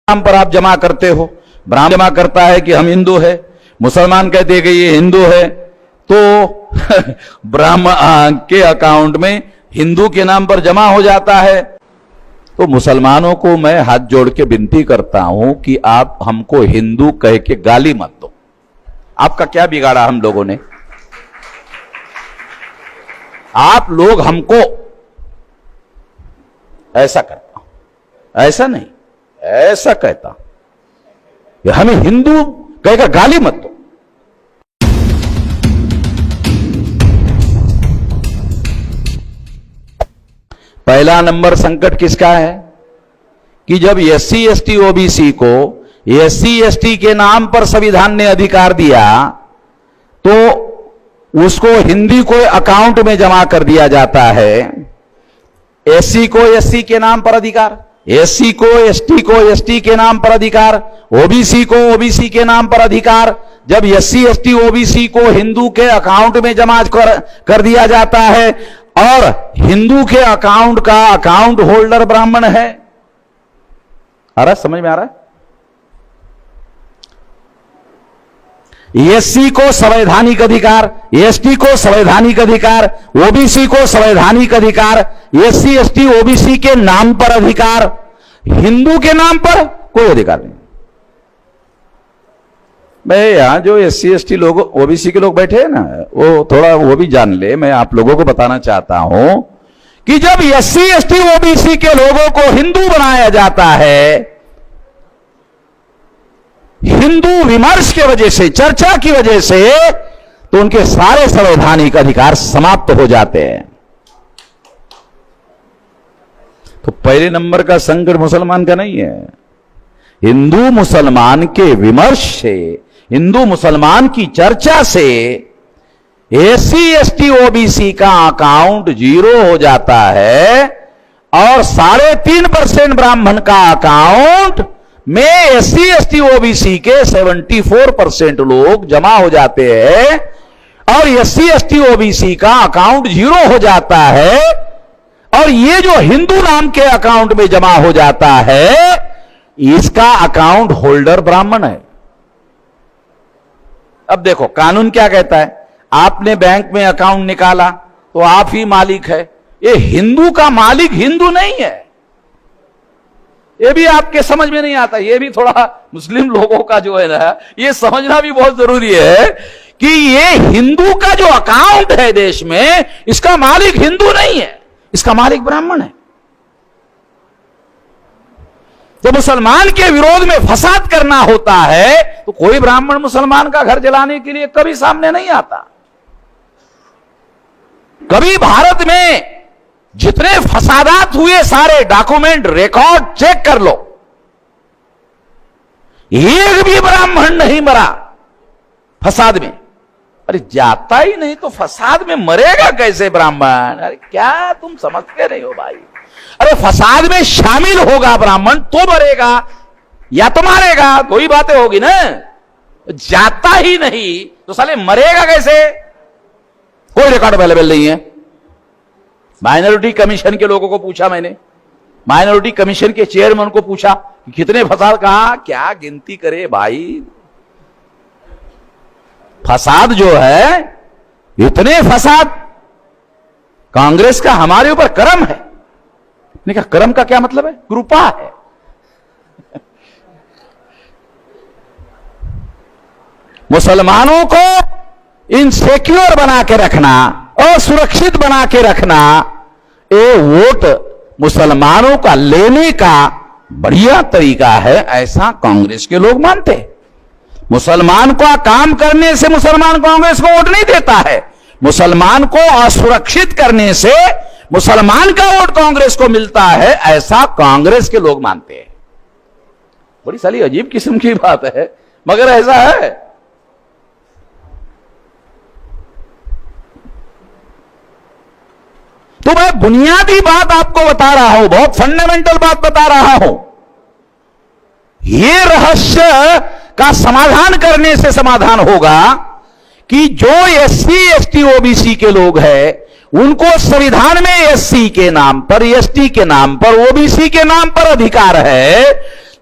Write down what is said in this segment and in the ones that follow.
नाम पर आप जमा करते हो। ब्राह्मण जमा करता है कि हम हिंदू है, मुसलमान कहते हैं कि ये हिंदू है, तो ब्राह्मण के अकाउंट में हिंदू के नाम पर जमा हो जाता है। तो मुसलमानों को मैं हाथ जोड़ के विनती करता हूं कि आप हमको हिंदू कह के गाली मत दो। आपका क्या बिगाड़ा हम लोगों ने? आप लोग हमको ऐसा करता, ऐसा नहीं, ऐसा कहता, हमें हिंदू कहेगा गाली मत दो। पहला नंबर संकट किसका है कि जब एससी एसटी ओबीसी को एससी एसटी के नाम पर संविधान ने अधिकार दिया तो उसको हिंदी को अकाउंट में जमा कर दिया जाता है। एससी को एससी के नाम पर अधिकार, एससी को एसटी के नाम पर अधिकार, ओबीसी को ओबीसी के नाम पर अधिकार। जब एससी एसटी ओबीसी को हिंदू के अकाउंट में जमा कर दिया जाता है और हिंदू के अकाउंट का अकाउंट होल्डर ब्राह्मण है। आ रहा, समझ में आ रहा है? एससी को संवैधानिक अधिकार, एसटी को संवैधानिक अधिकार, ओबीसी को संवैधानिक अधिकार, एससी एसटी ओबीसी के नाम पर अधिकार, हिंदू के नाम पर कोई अधिकार नहीं। मैं यहां जो एससी एसटी लोग ओबीसी के लोग बैठे हैं ना, वो थोड़ा वो भी जान ले। मैं आप लोगों को बताना चाहता हूं कि जब एससी एसटी ओबीसी के लोगों को हिंदू बनाया जाता है, हिंदू विमर्श की वजह से, चर्चा की वजह से, तो उनके सारे संवैधानिक अधिकार समाप्त हो जाते हैं। तो पहले नंबर का संकट मुसलमान का नहीं है। हिंदू मुसलमान के विमर्श से, हिंदू मुसलमान की चर्चा से एससी एसटी ओबीसी का अकाउंट 0 हो जाता है और 3.5% ब्राह्मण का अकाउंट में एससी एसटी ओबीसी के 74% लोग जमा हो जाते हैं और एससी एसटी ओबीसी का अकाउंट 0 हो जाता है। और ये जो हिंदू नाम के अकाउंट में जमा हो जाता है, इसका अकाउंट होल्डर ब्राह्मण है। अब देखो कानून क्या कहता है, आपने बैंक में अकाउंट निकाला तो आप ही मालिक है। ये हिंदू का मालिक हिंदू नहीं है। ये भी आपके समझ में नहीं आता। ये भी थोड़ा मुस्लिम लोगों का जो है ना, ये समझना भी बहुत जरूरी है कि ये हिंदू का जो अकाउंट है देश में, इसका मालिक हिंदू नहीं है, इसका मालिक ब्राह्मण है। जब मुसलमान के विरोध में फसाद करना होता है तो कोई ब्राह्मण मुसलमान का घर जलाने के लिए कभी सामने नहीं आता। कभी भारत में जितने फसादात हुए सारे डॉक्यूमेंट रिकॉर्ड चेक कर लो, एक भी ब्राह्मण नहीं मरा फसाद में। अरे जाता ही नहीं तो फसाद में मरेगा कैसे ब्राह्मण? अरे क्या तुम समझते नहीं हो भाई? अरे फसाद में शामिल होगा ब्राह्मण तो मरेगा या तो मारेगा, दो ही बातें होगी ना। जाता ही नहीं तो साले मरेगा कैसे? कोई रिकॉर्ड अवेलेबल नहीं है। माइनॉरिटी कमीशन के लोगों को पूछा मैंने, माइनॉरिटी कमीशन के चेयरमैन को पूछा कि कितने फसाद, कहा क्या गिनती करे भाई। फसाद जो है, इतने फसाद, कांग्रेस का हमारे ऊपर कर्म है। ने कहा कर्म का क्या मतलब है? कृपा है। मुसलमानों को इनसिक्योर बना के रखना, असुरक्षित बना के रखना, ये वोट मुसलमानों का लेने का बढ़िया तरीका है, ऐसा कांग्रेस के लोग मानते। मुसलमान का काम करने से मुसलमान कांग्रेस को वोट नहीं देता है, मुसलमान को असुरक्षित करने से मुसलमान का वोट कांग्रेस को मिलता है, ऐसा कांग्रेस के लोग मानते हैं। बड़ी साली अजीब किस्म की बात है, मगर ऐसा है। तो मैं बुनियादी बात आपको बता रहा हूं, बहुत फंडामेंटल बात बता रहा हूं। यह रहस्य का समाधान करने से समाधान होगा कि जो एससी एसटी ओबीसी के लोग हैं, उनको संविधान में एससी के नाम पर, एसटी के नाम पर, ओबीसी के नाम पर अधिकार है,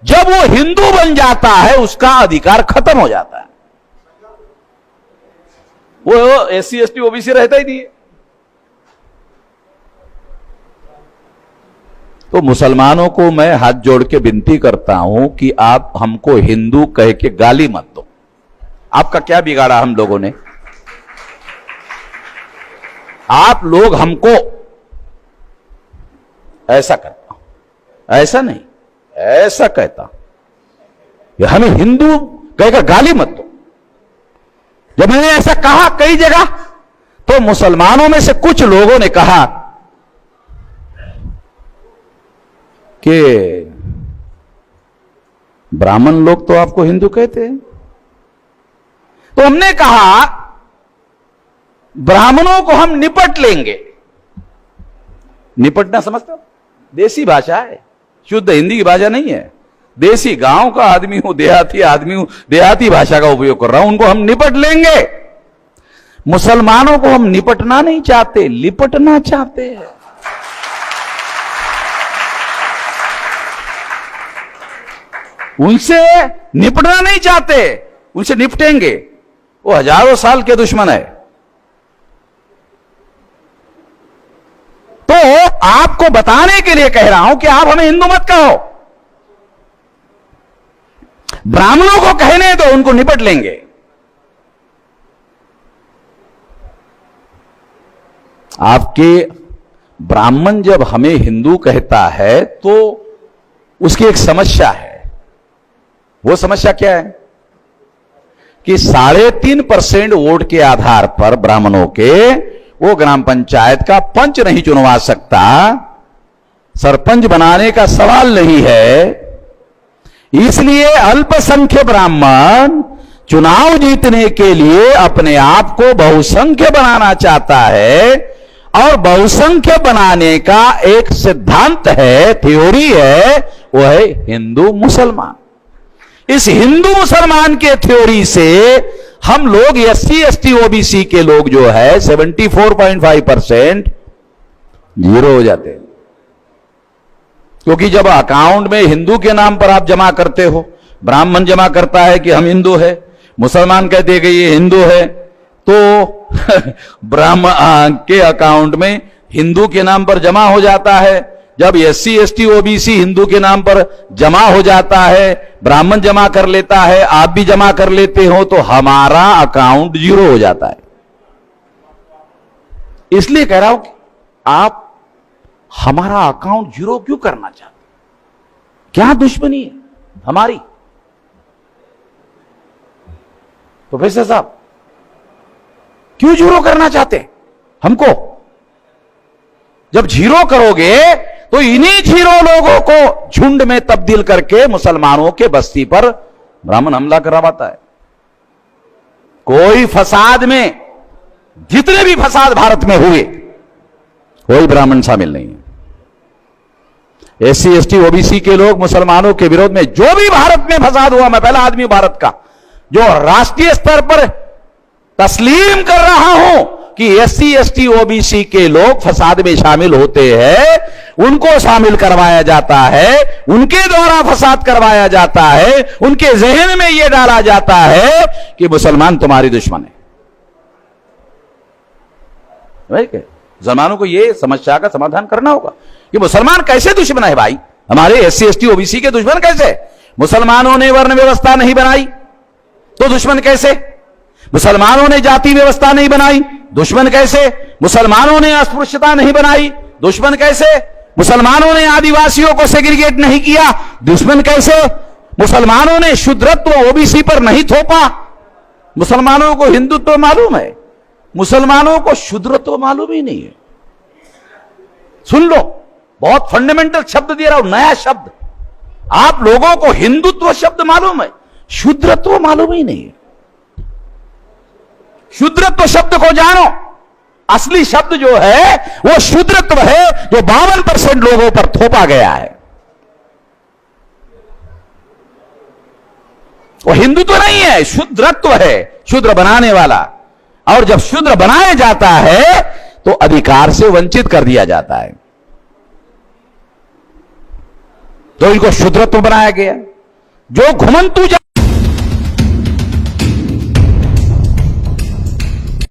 जब वो हिंदू बन जाता है उसका अधिकार खत्म हो जाता है। वो एससी एसटी ओबीसी रहता ही नहीं है। तो मुसलमानों को मैं हाथ जोड़ के विनती करता हूं कि आप हमको हिंदू कह के गाली मत दो। आपका क्या बिगाड़ा हम लोगों ने? आप लोग हमको ऐसा करता, ऐसा नहीं, ऐसा कहता कि हमें हिंदू कहकर गाली मत दो। जब मैंने ऐसा कहा कई जगह, तो मुसलमानों में से कुछ लोगों ने कहा कि ब्राह्मण लोग तो आपको हिंदू कहते हैं। तो हमने कहा ब्राह्मणों को हम निपट लेंगे। निपटना समझते हो? देसी भाषा है, शुद्ध हिंदी की भाषा नहीं है। देसी गांव का आदमी हूं, देहाती आदमी हूं, देहाती भाषा का उपयोग कर रहा हूं। उनको हम निपट लेंगे। मुसलमानों को हम निपटना नहीं चाहते, लिपटना चाहते हैं। उनसे निपटना नहीं चाहते, उनसे निपटेंगे। वो हजारों साल के दुश्मन है। तो आपको बताने के लिए कह रहा हूं कि आप हमें हिंदू मत कहो। ब्राह्मणों को कहने दो, उनको निपट लेंगे। आपके ब्राह्मण जब हमें हिंदू कहता है तो उसकी एक समस्या है। वो समस्या क्या है कि 3.5% वोट के आधार पर ब्राह्मणों के वो ग्राम पंचायत का पंच नहीं चुनवा सकता, सरपंच बनाने का सवाल नहीं है। इसलिए अल्पसंख्य ब्राह्मण चुनाव जीतने के लिए अपने आप को बहुसंख्य बनाना चाहता है। और बहुसंख्य बनाने का एक सिद्धांत है, थ्योरी है, वो है हिंदू मुसलमान। इस हिंदू मुसलमान के थ्योरी से हम लोग एससी एसटी ओबीसी के लोग जो है 74.5% जीरो हो जाते हैं। क्योंकि जब अकाउंट में हिंदू के नाम पर आप जमा करते हो, ब्राह्मण जमा करता है कि हम हिंदू है, मुसलमान कहते हैं कि ये हिंदू है, तो ब्राह्मण के अकाउंट में हिंदू के नाम पर जमा हो जाता है। जब एससी एसटी ओबीसी हिंदू के नाम पर जमा हो जाता है, ब्राह्मण जमा कर लेता है, आप भी जमा कर लेते हो, तो हमारा अकाउंट जीरो हो जाता है। इसलिए कह रहा हूं कि आप हमारा अकाउंट जीरो क्यों करना चाहते? क्या दुश्मनी है हमारी? प्रोफेसर साहब क्यों जीरो करना चाहते हमको? जब जीरो करोगे तो इन्हीं जीरो लोगों को झुंड में तब्दील करके मुसलमानों के बस्ती पर ब्राह्मण हमला करवाता है। कोई फसाद में, जितने भी फसाद भारत में हुए, कोई ब्राह्मण शामिल नहीं है। एससी एसटी ओबीसी के लोग मुसलमानों के विरोध में जो भी भारत में फसाद हुआ, मैं पहला आदमी भारत का जो राष्ट्रीय स्तर पर तस्लीम कर रहा हूं कि एससी एसटी ओबीसी के लोग फसाद में शामिल होते हैं, उनको शामिल करवाया जाता है, उनके द्वारा फसाद करवाया जाता है, उनके जहन में यह डाला जाता है कि मुसलमान तुम्हारी दुश्मन है। मुसलमानों को यह समस्या का समाधान करना होगा कि मुसलमान कैसे दुश्मन है भाई, हमारे एससी एसटी ओबीसी के दुश्मन कैसे? मुसलमानों ने वर्ण व्यवस्था नहीं बनाई तो दुश्मन कैसे? मुसलमानों ने जाति व्यवस्था नहीं बनाई, दुश्मन कैसे? मुसलमानों ने अस्पृश्यता नहीं बनाई, दुश्मन कैसे? मुसलमानों ने आदिवासियों को सेग्रीगेट नहीं किया, दुश्मन कैसे? मुसलमानों ने शूद्रत्व ओबीसी पर नहीं थोपा। मुसलमानों को हिंदुत्व मालूम है, मुसलमानों को शूद्रत्व मालूम ही नहीं है। सुन लो, बहुत फंडामेंटल शब्द दे रहा हूं, नया शब्द। आप लोगों को हिंदुत्व शब्द मालूम है, शूद्रत्व मालूम ही नहीं है। शूद्रत्व शब्द को जानो, असली शब्द जो है वो शूद्रत्व है, जो 52% लोगों पर थोपा गया है। वो हिंदुत्व नहीं है, शूद्रत्व है, शूद्र बनाने वाला। और जब शूद्र बनाया जाता है तो अधिकार से वंचित कर दिया जाता है, तो इनको शूद्रत्व बनाया गया। जो घुमंतु